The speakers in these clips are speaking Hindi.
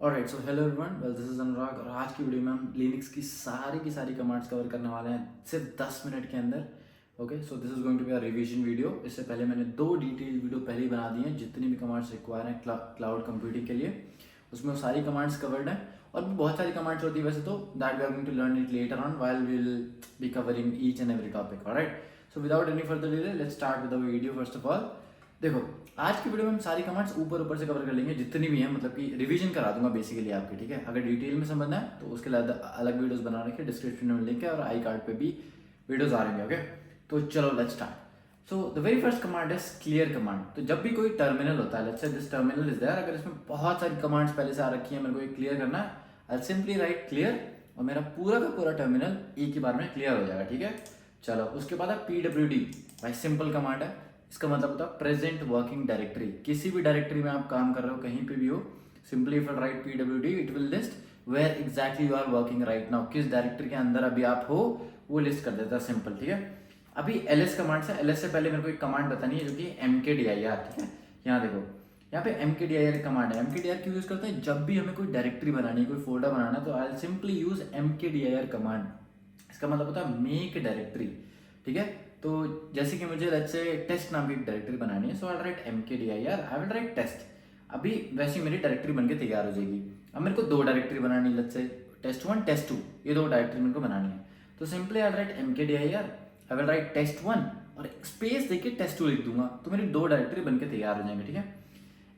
Alright, so hello everyone, well this is Anurag और आज की वीडियो में हम लिनक्स की सारी कमांड्स कवर करने वाले हैं सिर्फ 10 मिनट के अंदर। Okay, so this is going to be a revision video. इससे पहले मैंने 2 डिटेल वीडियो पहले ही बना दी हैं, जितनी भी कमांड्स रिक्वायर हैं क्लाउड कंप्यूटिंग के लिए उसमें वो सारी कमांड्स कवर्ड हैं। और भी बहुत सारी कमांड्स होती है वैसे तो, that we are going to learn it later on while we will be covering each and every topic. Alright, so without any further delay let's start with the video. First of all देखो, आज की वीडियो में हम सारी कमांड्स ऊपर ऊपर से कवर कर लेंगे जितनी भी हैं, मतलब कि रिवीजन करा दूंगा बेसिकली आपकी। ठीक है, अगर डिटेल में समझना है तो उसके लिए अलग वीडियोस बना रखे, डिस्क्रिप्शन में लिंक है और आई कार्ड पे भी वीडियोस आ रहे हैं। ओके, तो चलो let's start. So the very first command is clear command. तो जब भी कोई टर्मिनल होता है, let's say this terminal is there, अगर इसमें बहुत सारी कमांड्स पहले से आ रखी है, मेरे को ये क्लियर करना है, आई सिंपली राइट क्लियर और मेरा पूरा का पूरा टर्मिनल एक ही बार में क्लियर हो जाएगा। ठीक है, चलो उसके बाद PWD, भाई सिंपल कमांड है। इसका मतलब होता है प्रेजेंट वर्किंग डायरेक्टरी। किसी भी डायरेक्टरी में आप काम कर रहे हो, कहीं पे भी हो, simply if write PWD it will list where exactly you are working right now. किस डायरेक्टरी के अंदर अभी आप हो वो लिस्ट कर देता है, सिंपल। ठीक है, अभी ls कमांड से, ls से पहले मेरे को एक कमांड बतानी है जो कि mkdir। ठीक है, यहाँ देखो, यहाँ पे mkdir कमांड है। mkdir क्यों यूज करते हैं? जब भी हमें कोई डायरेक्टरी बनानी है, कोई फोल्डर बनाना है, तो I simply use mkdir command. इसका मतलब होता है मेक डायरेक्टरी। ठीक है, तो जैसे कि मुझे लेट्स से टेस्ट नाम की एक डायरेक्टरी बनानी है, so I write mkdir, I will write test. अभी वैसी मेरी डायरेक्टरी बनके तैयार हो जाएगी। अब मेरे को 2 डायरेक्टरी बनानी है, लेट्स से test1 test2, ये 2 डायरेक्टरी मेरे को बनानी है। तो simply I write mkdir, I will right test1 और स्पेस देके test2 लिख दूंगा, तो मेरी 2 डायरेक्टरी बनके तैयार हो जाएंगे। ठीक है,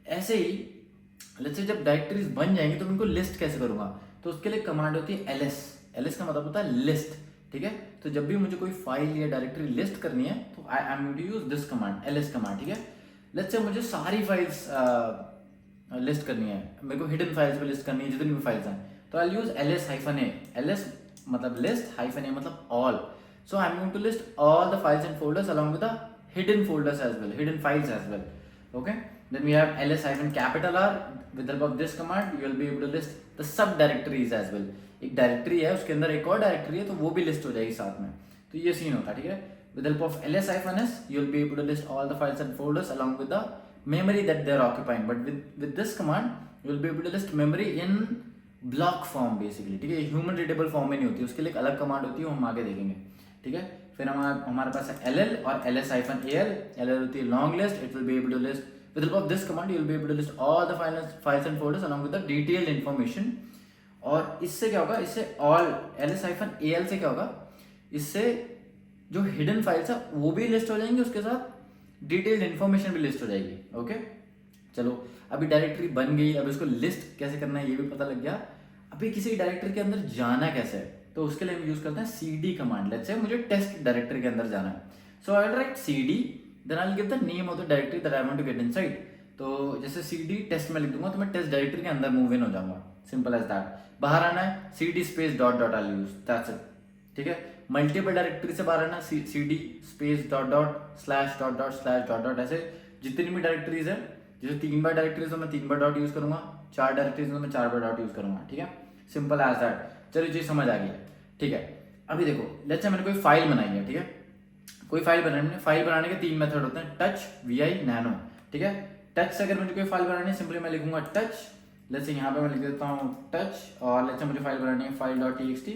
ऐसे ही लेट्स से जब डायरेक्टरीज बन जाएंगी तो उनको लिस्ट कैसे करूंगा, तो उसके लिए कमांड होती है ls का मतलब होता है लिस्ट। ठीक है, तो जब भी मुझे कोई फाइल या डायरेक्टरी लिस्ट करनी है तो I am going to use this command, ls command. ठीक है, लेट्स से मुझे सारी फाइल्स लिस्ट करनी है, मेरे को हिडन फाइल्स पे लिस्ट करनी है जितनी भी फाइल्स हैं, तो आई यूज ls-a। ls मतलब लिस्ट, -a मतलब all. So I am going to list all the files and folders along with the hidden folders as well, hidden files as well. Okay, then we have ls-R. With the help of this command you will be able to list the sub directories as well। एक डायरेक्टरी है, उसके अंदर एक और डायरेक्टरी है, तो वो भी लिस्ट हो जाएगी साथ में। तो ये सीन होता है। ठीक है, with the help of ls-s you will be able to list all the files and folders along with the memory that they are occupying, but with this command you will be able to list memory in block form basically। ठीक है, ह्यूमन रीडेबल फॉर्म में नहीं होती, उसके लिए एक अलग कमांड होती है, वो हम आगे देखेंगे। ठीक है, फिर हमारे पास है ll और ls-al। ll होती है long list, it will be able to list with the help of this command you will be able to list all the files and folders along with the detailed information। और इससे क्या होगा, इससे all ls-al से क्या होगा, इससे जो हिडन फाइल्स है वो भी लिस्ट हो जाएंगे, उसके साथ डिटेल्ड इन्फॉर्मेशन भी लिस्ट हो जाएगी। ओके, चलो अभी डायरेक्टरी बन गई, अब इसको लिस्ट कैसे करना है ये भी पता लग गया। अभी किसी डायरेक्टरी के अंदर जाना कैसे है, तो उसके लिए हम यूज करते हैं cd कमांड। लेट्स से मुझे टेस्ट डायरेक्टरी के अंदर जाना है, so I will write cd, then I'll give the name of the directory that I want to get inside। तो जैसे cd टेस्ट में लिख दूंगा तो मैं टेस्ट डायरेक्टरी के अंदर मूव इन हो जाऊंगा, सिंपल एज दैट। बाहर आना है cd space dot dot I'll use, that's it। ठीक है, मल्टीपल डायरेक्टरी से बाहर आना cd space dot dot slash dot dot slash dot dot, ऐसे जितनी भी डायरेक्टरीज है, जैसे 3 बार डायरेक्टरीज तो मैं 3 बार डॉट यूज करूंगा, 4 डायरेक्टरीज तो मैं 4 बार डॉट यूज करूंगा। ठीक है, सिंपल एज दैट। चलिए चीज समझ आ गई है। ठीक है, अभी देखो लेट्स से मैंने कोई फाइल बनाई है। ठीक है, कोई फाइल बनाने के 3 मेथड होते हैं, टच, vi, नैनो। ठीक है, टच से अगर मुझे कोई फाइल बनानी है, सिंपली मैं लिखूंगा टच, लेट्स से यहाँ पे मैं लिख देता हूँ टच, और लेट्स से मुझे फाइल बनानी है file.txt,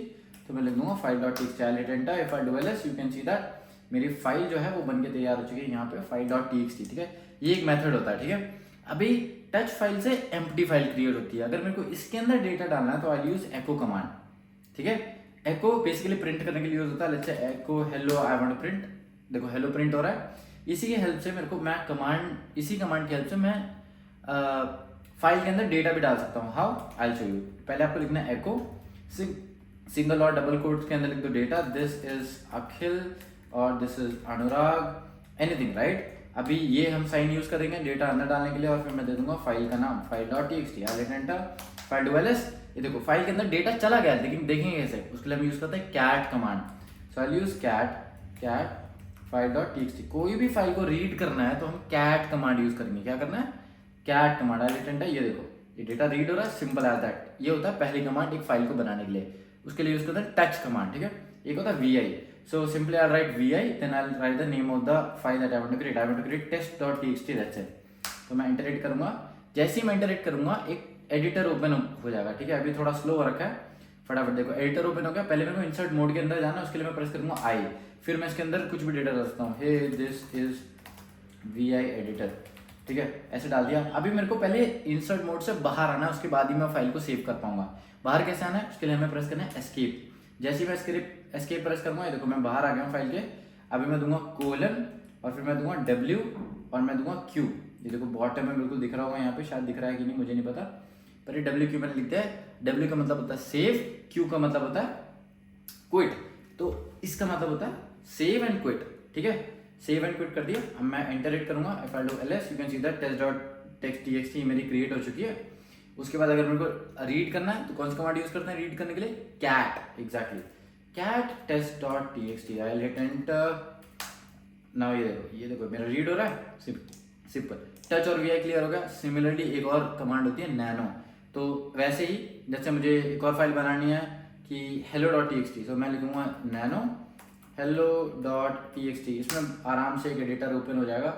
तो मैं लिख दूंगा file.txt। I hit enter, if I do ls you can see that मेरी फाइल जो है वो बनके तैयार हो चुकी है यहाँ पे file.txt। ठीक है, ये एक मेथड होता है। ठीक है, अभी टच फाइल से एम्प्टी फाइल क्रिएट होती है, अगर मेरे को इसके अंदर डेटा डालना है तो आई यूज echo कमांड। ठीक है, echo बेसिकली प्रिंट करने के लिए यूज होता है। लेट्स से echo hello I want to print, देखो हेलो प्रिंट हो रहा है। इसी की हेल्प से मेरे को इसी कमांड की हेल्प से मैं फाइल के अंदर डेटा भी डाल सकता हूँ। How, I will show you. पहले आपको लिखना है echo सिंगल और डबल कोट्स के अंदर लिख दो डेटा, दिस इज अखिल और this is Anurag, anything right. अभी ये हम साइन यूज करेंगे डेटा अंदर डालने के लिए, और फिर मैं दे दूंगा फाइल का नाम file.txt। I hit enter, file do ls, ये देखो फाइल के अंदर डेटा चला गया, लेकिन देखेंगे कैसे, उसके लिए हम यूज करते हैं cat command. So I use cat file.txt। कोई भी फाइल को रीड करना है तो हम cat कमांड यूज करेंगे। क्या करना है, cat कमांड। आई हिट एंटर, ये देखो ये डेटा रीड हो रहा है, सिंपल एज दैट। ये होता है पहली कमांड एक फाइल को बनाने के लिए, उसके लिए यूज करते हैं टच कमांड। ठीक है, एक होता है vi, so simply I write vi, then I write the name of the file that I want to create test.txt, that's it. तो मैं इंटरेक्ट करूंगा, जैसे ही मैं इंटरेक्ट करूंगा एक एडिटर ओपन हो जाएगा, ठीक है। अभी थोड़ा स्लो हो रखा है, फटाफट देखो एडिटर ओपन हो गया। पहले मेरे को इंसर्ट मोड के अंदर जाना है, उसके लिए मैं प्रेस करूंगा आई, फिर मैं इसके अंदर कुछ भी डेटा डाल सकता हूँ, hey this is V I editor, ठीक है, ऐसे डाल दिया। अभी मेरे को पहले इंसर्ट मोड से बाहर आना है, उसके बाद ही मैं फाइल को सेव कर पाऊंगा। बाहर कैसे आना है, उसके लिए हमें प्रेस करना है एस्केप। जैसे ही मैं एस्केप प्रेस करूंगा, देखो मैं बाहर आ गया हूँ फाइल के। अभी मैं दूंगा कोलन और फिर मैं दूंगा डब्ल्यू और मैं दूंगा क्यू। ये देखो बॉटम में बिल्कुल दिख रहा होगा, यहाँ पे शायद दिख रहा है कि नहीं मुझे नहीं पता, पर ये डब्ल्यू क्यू मैंने लिख दिया है। डब्ल्यू का मतलब होता है सेव, क्यू का मतलब होता है क्विट, तो इसका मतलब होता है सेव एंड क्विट, ठीक है। सेव एंड क्विट कर दिया। अब मैं एंटर हिट करूंगा, if I do ls you can see that test.txt मेरी क्रिएट हो चुकी है। उसके बाद अगर मेरे को रीड करना है तो कौन सा कमांड यूज करते हैं रीड करने के लिए, cat, exactly cat test.txt। I hit enter. Now ये देखो मेरा रीड हो रहा है, सिंपल टच और वी क्लियर हो गया। सिमिलरली एक और कमांड होती है नैनो, तो वैसे ही जैसे मुझे एक और फाइल बनानी है कि hello.txt, तो मैं लिखूंगा नैनो hello.txt। इसमें आराम से एक एडिटर ओपन हो जाएगा,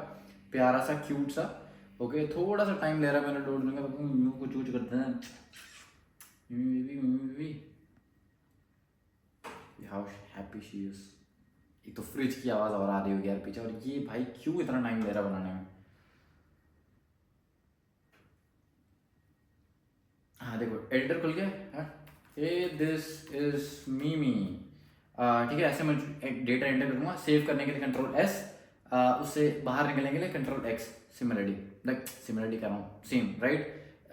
प्यारा सा क्यूट सा, ओके। थोड़ा सा टाइम ले रहा है मैंने लोड में, यूं को चूज करते हैं, हाउ हैप्पी शी इज। एक तो फ्रिज की आवाज और आ रही होगी यार पीछे, और ये भाई क्यों इतना टाइम ले रहा बनाने में। हाँ देखो एडिटर खुल गया, हे दिस इज मीमी, ठीक है। ऐसे मैं एक डेटा एंटर करूंगा, सेव करने के लिए कंट्रोल एस, उससे बाहर निकलने के लिए कंट्रोल एक्स। सिमिलरली कर रहा हूँ same, right.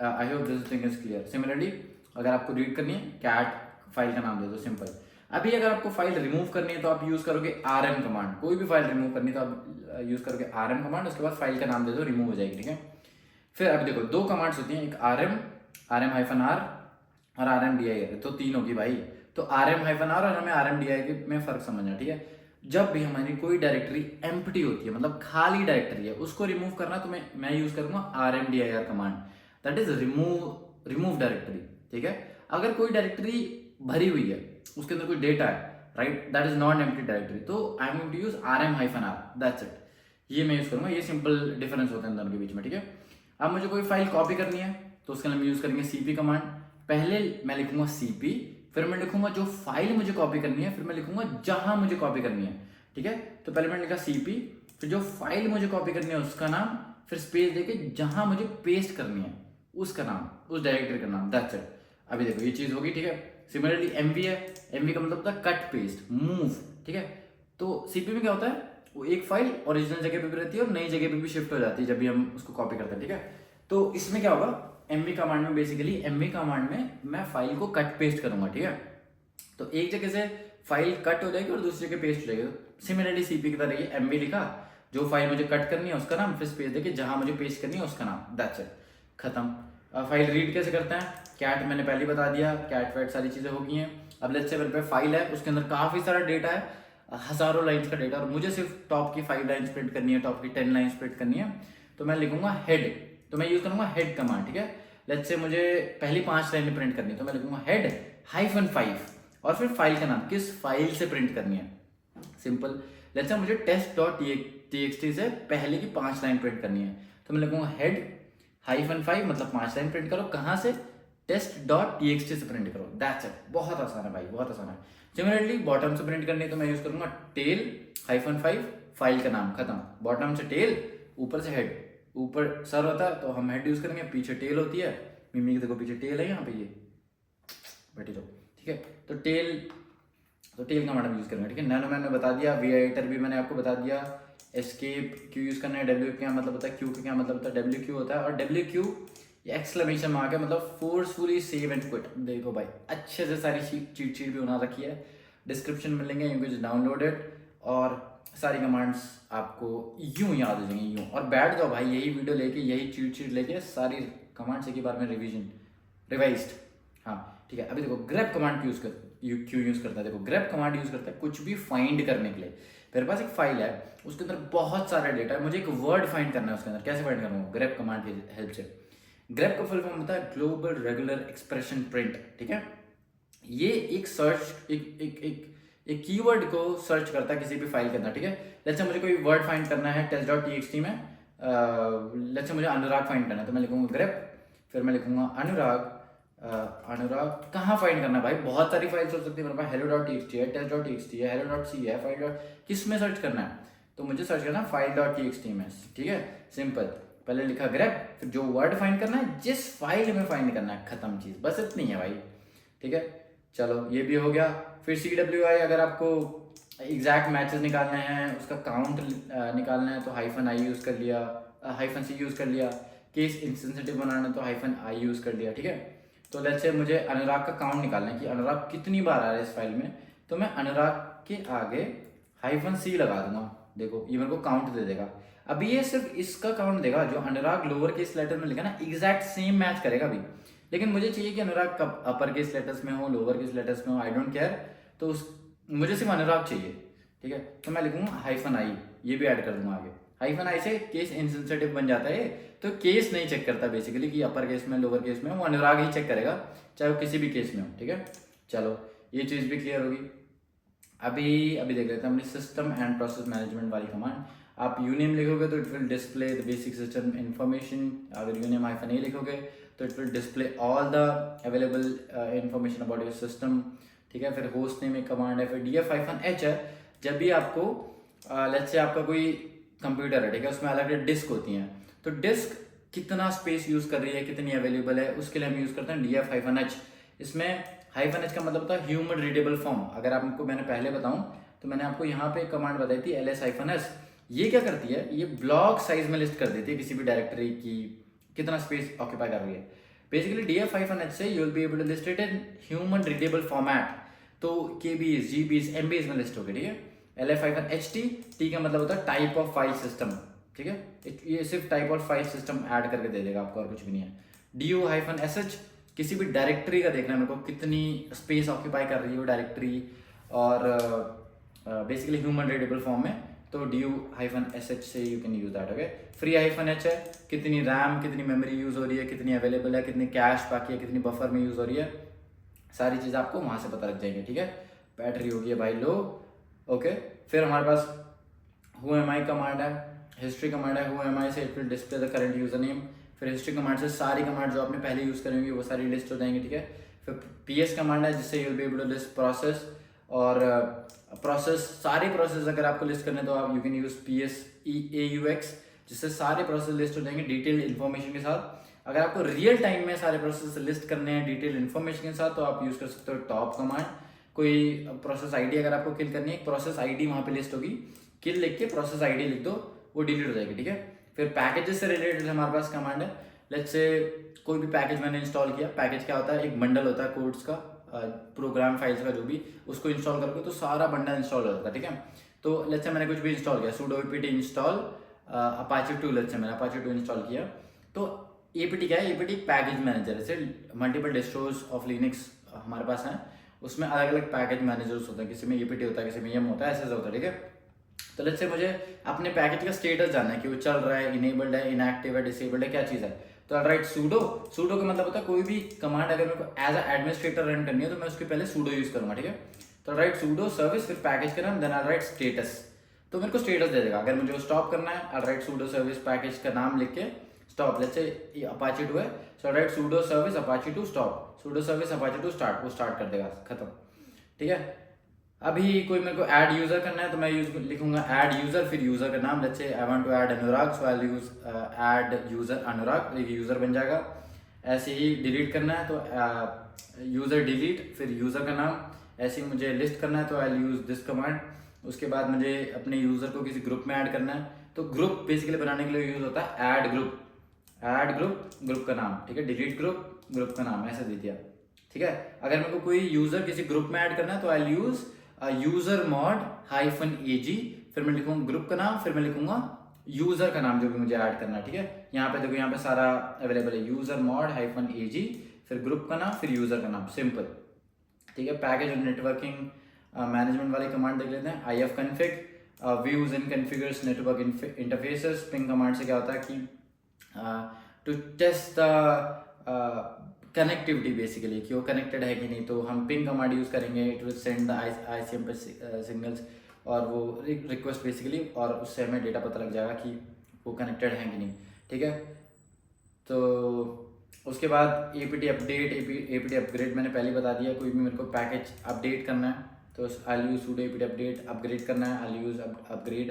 I hope this thing is clear. Similarly अगर आपको रीड करनी है, कैट फाइल का नाम दे दो, सिंपल। अभी अगर आपको फाइल रिमूव करनी है तो आप यूज करोगे rm कमांड। कोई भी फाइल रिमूव करनी है तो आप यूज करोगे rm कमांड, उसके बाद फाइल का नाम दे दो, रिमूव हो जाएगी, ठीक है। फिर अभी देखो दो कमांड्स होती हैं, एक rm-r और rmdir, तो तीन होगी भाई। तो rm-r और हमें rmdir में फर्क समझना, ठीक है। जब भी हमारी कोई डायरेक्टरी एम्प्टी होती है, मतलब खाली डायरेक्टरी है, उसको रिमूव करना, तो मैं यूज करूंगा rmdir command, that is remove directory, ठीक है। अगर कोई डायरेक्टरी भरी हुई है, उसके अंदर कोई डेटा है, right, that is not empty directory, तो I am going to use rm-r, that's it. ये मैं यूज करूंगा, ये सिंपल डिफरेंस होता है दोनों के बीच में, ठीक है। अब मुझे कोई फाइल कॉपी करनी है तो उसके लिए हम यूज करेंगे cp कमांड। पहले मैं लिखूंगा cp, फिर मैं लिखूंगा जो फाइल मुझे कॉपी करनी है, फिर मैं लिखूंगा जहां मुझे कॉपी करनी है, ठीक है। तो पहले मैंने लिखा cp, फिर जो फाइल मुझे कॉपी करनी है उसका नाम, फिर स्पेस देके जहां मुझे पेस्ट करनी है उसका नाम, उस डायरेक्टरी का नाम, दैट्स इट। अभी देखो ये चीज होगी, ठीक है। सिमिलरली mv है, mv का मतलब होता है कट पेस्ट मूव, ठीक है। तो cp में क्या होता है, वो एक फाइल ओरिजिनल जगह पे भी रहती है और नई जगह पे भी शिफ्ट हो जाती है जब भी हम उसको कॉपी करते हैं, ठीक है। तो इसमें क्या होगा, mv कमांड में बेसिकली mv कमांड में मैं फाइल को कट पेस्ट करूंगा, ठीक है। तो एक जगह से फाइल कट हो जाएगी और दूसरी जगह पेस्ट हो जाएगी। सिमिलरली सीपी की तरह ये mv लिखा, जो फाइल मुझे कट करनी है उसका नाम, फिर स्पेस देके जहां मुझे पेस्ट करनी है उसका नाम, दैट्स इट, खत्म। फाइल रीड कैसे करते हैं, कैट मैंने पहले बता दिया, कैट वैट सारी चीजें हो गई हैं। अब लेट्स से मेरे पे फाइल है, उसके अंदर काफी सारा डेटा है, हजारों लाइंस का डेटा, और मुझे सिर्फ टॉप की 5 लाइन्स प्रिंट करनी है, टॉप की 10 लाइन्स प्रिंट करनी है, तो मैं लिखूंगा हेड, तो मैं यूज करूंगा हेड कमांड, ठीक है। लेट्स से मुझे पहली 5 लाइनें प्रिंट करनी है, तो मैं लिखूंगा हेड -5 और फिर फाइल का नाम, किस फाइल से प्रिंट करनी है, सिंपल। लेट्स से मुझे test.txt से पहले की 5 लाइन प्रिंट करनी है, तो मैं लिखूंगा हेड -5 मतलब 5 लाइन प्रिंट करो, कहां से, test.txt से प्रिंट करो, दैट्स इट। बहुत आसान है भाई, बहुत आसान है। सिमिलरली बॉटम से प्रिंट करनी है तो मैं यूज करूंगा टेल -5 फाइल का नाम, खत्म। बॉटम से टेल, ऊपर से हेड, ऊपर सर होता है तो हम हेड यूज करेंगे, पीछे टेल होती है, मिमी के देखो पीछे टेल है, यहाँ पे ये बैठे जाओ, ठीक है। तो टेल का मैडम यूज करेंगे, ठीक है। नैनो मैंने बता दिया, वी एडिटर भी मैंने आपको बता दिया, एस्केप क्यू यूज करना है, डब्ल्यू क्या मतलब होता है, क्यू का क्या मतलब होता है, डब्ल्यू क्यू होता है, और डब्ल्यू क्यू एक्सक्लेमेशन मार्क है, मतलब फोर्सफुली सेव एंड क्विट। देखो भाई अच्छे से सारी चीट शीट भी बना रखी है, डिस्क्रिप्शन में मिलेंगे, यू कैन डाउनलोड इट, और सारी कमांड्स आपको यूं याद हो जाएंगी यूं, और बैठ जाओ भाई यही वीडियो लेके, यही चीट शीट लेके सारी कमांड्स एक ही बार में रिवाइज्ड। हाँ ठीक है। अभी देखो ग्रेप कमांड क्यों यूज करता है, देखो ग्रेप कमांड यूज करता है कुछ भी फाइंड करने के लिए। मेरे पास एक फाइल है, उसके अंदर बहुत सारा डेटा है, मुझे एक वर्ड फाइंड करना है उसके अंदर, कैसे फाइंड करूँगा, ग्रेप कमांड की हेल्प से। ग्रेप का फुल फॉर्म होता है ग्लोबल रेगुलर एक्सप्रेशन प्रिंट, ठीक है। ये एक सर्च एक कीवर्ड को सर्च करता है किसी भी फाइल के अंदर, ठीक है। लेट्स से मुझे कोई वर्ड फाइंड करना है test.txt में, लेट्स से मुझे अनुराग फाइंड करना है, तो मैं लिखूंगा ग्रेप, फिर मैं लिखूंगा अनुराग। अनुराग कहाँ फाइंड करना है भाई, बहुत सारी फाइल्स हो सकती है मेरे पास, hello.txt है, test.txt है, hello.c है, फाइल डॉट, किस में सर्च करना है, तो मुझे सर्च करना है file.txt में। ठीक है, सिंपल। पहले लिखा ग्रेप, फिर जो वर्ड फाइंड करना है जिस फाइल में फाइंड करना है, खत्म चीज़, बस इतनी है भाई। ठीक है, चलो ये भी हो गया। फिर CWI, अगर आपको एग्जैक्ट मैचेस निकालने हैं, उसका काउंट निकालना है तो -i यूज़ कर लिया, -c यूज़ कर लिया। केस इंसेंसिटिव बनाना है तो -i यूज़ कर लिया। ठीक है, तो लेट्स से मुझे अनुराग का काउंट निकालना है कि अनुराग कितनी बार आ रहा है इस फाइल में, तो मैं अनुराग के आगे -c लगा दूंगा। देखो ये मेरे को काउंट दे देगा। अभी ये सिर्फ इसका काउंट देगा, जो अनुराग लोअर केस लेटर में लिखा ना एग्जैक्ट सेम मैच करेगा अभी। लेकिन मुझे चाहिए कि अनुराग कब अपर केस लेटर्स में हो, लोअर केस लेटर्स में हो, आई डोंट केयर। तो उस मुझे सिर्फ अनुराग चाहिए। ठीक है, तो मैं लिखूंगा -i, ये भी ऐड कर दूंगा आगे। -i से केस इनसेंसिटिव बन जाता है, तो केस नहीं चेक करता बेसिकली कि अपर केस में लोअर केस में, वो अनुराग ही चेक करेगा, चाहे वो किसी भी केस में हो। ठीक है, चलो ये चीज़ भी क्लियर होगी। अभी देख लेते हैं अपनी सिस्टम एंड प्रोसेस मैनेजमेंट वाली कमांड। आप यूनेम लिखोगे तो it will display the basic system information. अगर यूनेम -a लिखोगे तो it will display all the available information about your system. ठीक है, फिर होस्ट नेम एक कमांड है, फिर df-h है। जब भी आपको लेट्स से आपका कोई कंप्यूटर है, ठीक है, उसमें अलग अलग डिस्क होती हैं, तो डिस्क कितना स्पेस यूज़ कर रही है, कितनी अवेलेबल है, उसके लिए हम यूज़ करते हैं df-h। इसमें -h का मतलब होता है ह्यूमन रीडेबल फॉर्म। अगर आपको मैंने पहले बताऊं तो मैंने आपको यहाँ पे एक कमांड बताई थी ls-s। ये क्या करती है, ये ब्लॉक साइज में लिस्ट कर देती है किसी भी डायरेक्टरी की कितना स्पेस ऑक्यूपाई कर रही है। बेसिकली df-h से you will be able to list it in human readable format, तो kbs, gbs, mbs में लिस्ट होगी। ठीक है, ls-ht, t का मतलब होता है टाइप ऑफ फाइल सिस्टम। ठीक है, ये सिर्फ type of file system add करके दे देगा आपको, और कुछ भी नहीं है। du-sh किसी भी डायरेक्टरी का देखना है मेरे को, कितनी स्पेस ऑक्यूपाई कर रही है वो डायरेक्टरी, और बेसिकली ह्यूमन रीडेबल फॉर्म में, तो du-sh से you can use that. Okay, free-h है, कितनी रैम, कितनी मेमोरी यूज हो रही है, कितनी अवेलेबल है, कितनी कैश बाकी है, कितनी बफर में यूज हो रही है, सारी चीज़ आपको वहाँ से पता लग जाएंगे। ठीक है, बैटरी होगी है भाई लो। ओके, फिर हमारे पास whoami कमांड है, हिस्ट्री कमांड है। whoami से it will display the current user name. फिर हिस्ट्री कमांड से सारी कमांड जो आपने पहले यूज़ करेंगे वो सारी लिस्ट हो जाएंगी। ठीक है, फिर ps कमांड है, जिससे you will be able to list process, और प्रोसेस, सारी प्रोसेस अगर आपको लिस्ट करने तो आप यू कैन यूज ps-aux, जिससे सारे प्रोसेस लिस्ट हो जाएंगे डिटेल्ड इन्फॉर्मेशन के साथ। अगर आपको रियल टाइम में सारे प्रोसेस लिस्ट करने हैं डिटेल इन्फॉर्मेशन के साथ, तो आप यूज कर सकते हो टॉप कमांड। कोई प्रोसेस आईडी अगर आपको किल करनी है, प्रोसेस आईडी वहाँ पे लिस्ट होगी, किल लिख के प्रोसेस आईडी लिख दो, वो डिलीट हो जाएगी। ठीक है, फिर पैकेजेस से रिलेटेड हमारे पास कमांड है। लेट्स से कोई भी पैकेज मैंने इंस्टॉल किया, पैकेज क्या होता है, एक बंडल होता है कोड्स का, प्रोग्राम फाइल्स का, जो भी, उसको इंस्टॉल करोगे तो सारा बंडल इंस्टॉल हो जाता है। ठीक है, तो लेट्स से मैंने कुछ भी इंस्टॉल किया, sudo apt install apache 2, let's say मैंने apache 2 इंस्टॉल किया, तो apt क्या है, apt एक पैकेज मैनेजर है। जैसे मल्टीपल डिस्ट्रोज ऑफ लिनक्स हमारे पास हैं, उसमें अलग अलग पैकेज मैनेजर्स होते हैं, किसी में apt होता है, किसी में yum होता है, ऐसे होता है। ठीक है, तो लेट्स से मुझे अपने पैकेज का स्टेटस जानना है कि वो चल रहा है, इनेबल्ड है, इनएक्टिव है, डिसेबल्ड है, क्या चीज़ है, तो राइट sudo का मतलब होता है कोई भी कमांड अगर मेरे को एज अ एडमिनिस्ट्रेटर रन करनी है तो मैं उसके पहले sudo यूज करूंगा। ठीक है, तो राइट sudo सर्विस, फिर पैकेज का नाम, देन आई राइट स्टेटस, तो मेरे को स्टेटस दे देगा। अगर मुझे वो स्टॉप करना है, आई राइट sudo सर्विस पैकेज का नाम लिख के स्टॉप। लेट्स से apache 2 है, so write sudo service apache 2 stop, sudo service apache 2 start, वो स्टार्ट कर देगा, खत्म। ठीक है, अभी कोई मेरे को ऐड यूजर करना है तो मैं लिखूंगा ऐड यूजर, फिर यूजर का नाम, let's say I want to add Anurag, so I use add user Anurag, एक यूजर बन जाएगा। ऐसे ही डिलीट करना है तो यूजर डिलीट, फिर यूजर का नाम। ऐसे ही मुझे लिस्ट करना है तो आई यूज दिस कमांड। उसके बाद मुझे अपने यूजर को किसी ग्रुप में ऐड करना है, तो ग्रुप बेसिकली बनाने के लिए यूज होता है ऐड ग्रुप, ग्रुप का नाम। ठीक है, डिलीट ग्रुप का नाम, ऐसे दे दिया। ठीक है, अगर मेरे को कोई यूजर किसी ग्रुप में ऐड करना है तो I use user mod -ag, फिर मैं लिखूंगा ग्रुप का नाम, फिर मैं लिखूंगा यूजर का नाम जो भी मुझे ऐड करना है। ठीक है, यहाँ पे देखो, यहाँ पे सारा अवेलेबल है, यूजर मॉड -ag, फिर ग्रुप का नाम, फिर यूजर का नाम, सिंपल। ठीक है, पैकेज और नेटवर्किंग मैनेजमेंट वाली कमांड देख लेते हैं। ifconfig views and configures network interfaces. Ping command से क्या होता है कि to test the connectivity, basically कि वो कनेक्टेड है कि नहीं, तो हम पिंग कमांड यूज करेंगे, it will send the ICMP signals, और वो रिक्वेस्ट बेसिकली, और उससे हमें डेटा पता लग जाएगा कि वो कनेक्टेड है कि नहीं। ठीक है, तो उसके बाद APT अपडेट, APT अपग्रेड मैंने पहले बता दिया। कोई भी मेरे को पैकेज अपडेट करना है तो I use sudo apt update, upgrade करना है आई यूज अपग्रेड।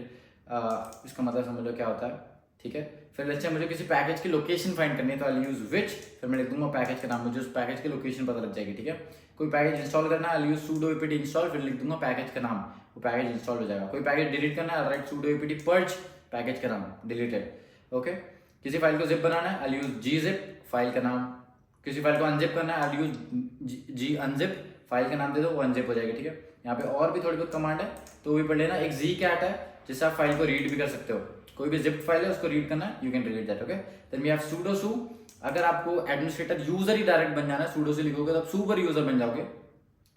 इसका मतलब समझ लो क्या होता है, ठीक है। फिर लेट्स से मुझे किसी पैकेज की लोकेशन फाइंड करनी है तो आई यूज विच, फिर मैं लिख दूंगा पैकेज का नाम, मुझे उस पैकेज की लोकेशन पता लग जाएगी, ठीक है। कोई पैकेज इंस्टॉल करना है आई यूज sudo apt इंस्टॉल, फिर लिख दूंगा पैकेज का नाम, वो पैकेज इंस्टॉल हो जाएगा। कोई पैकेज डिलीट करना है right sudo apt purge, package का नाम डिलीटेड, ओके। किसी फाइल को जिप बनाना है आई यूज gzip, फाइल का नाम। किसी फाइल को अनजिप करना है आई यूज g unzip, फाइल का नाम दे दो, वो अनजिप हो जाएगी, ठीक है। यहाँ पे और भी थोड़ी बहुत कमांड है तो वो भी पढ़ लेना। एक zcat है जिससे आप फाइल को रीड भी कर सकते हो, कोई भी जिप फाइल है उसको रीड करना है, you can read that, okay. Then we have sudo su, अगर आपको एडमिनिस्ट्रेटर यूजर ही डायरेक्ट बन जाना है sudo से लिखोगे तो आप सुपर यूजर बन जाओगे,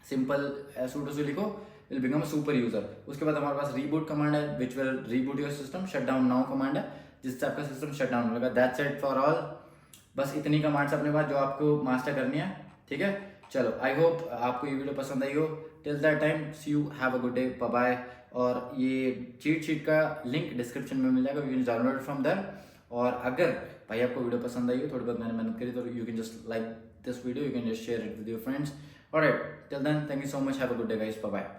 सिंपल sudo से लिखो, will become a super user. उसके बाद हमारे पास रीबूट कमांड है which will reboot your system, shut down now command है जिससे आपका सिस्टम शट डाउन होगा। दैट्स इट फॉर ऑल, बस इतनी कमांड्स अपने पास जो आपको मास्टर करनी है, ठीक है। चलो आई होप आपको ये वीडियो पसंद आई हो। Till that time see you, have a good day, bye bye. और ये चीट शीट का लिंक डिस्क्रिप्शन में मिल जाएगा, you can download from there. और अगर भाई आपको वीडियो पसंद आई हो, थोड़ी बहुत मैंने मेहनत करी, तो you can just like this video, you can just share it with your friends. Alright, till then thank you so much, have a good day guys, bye bye.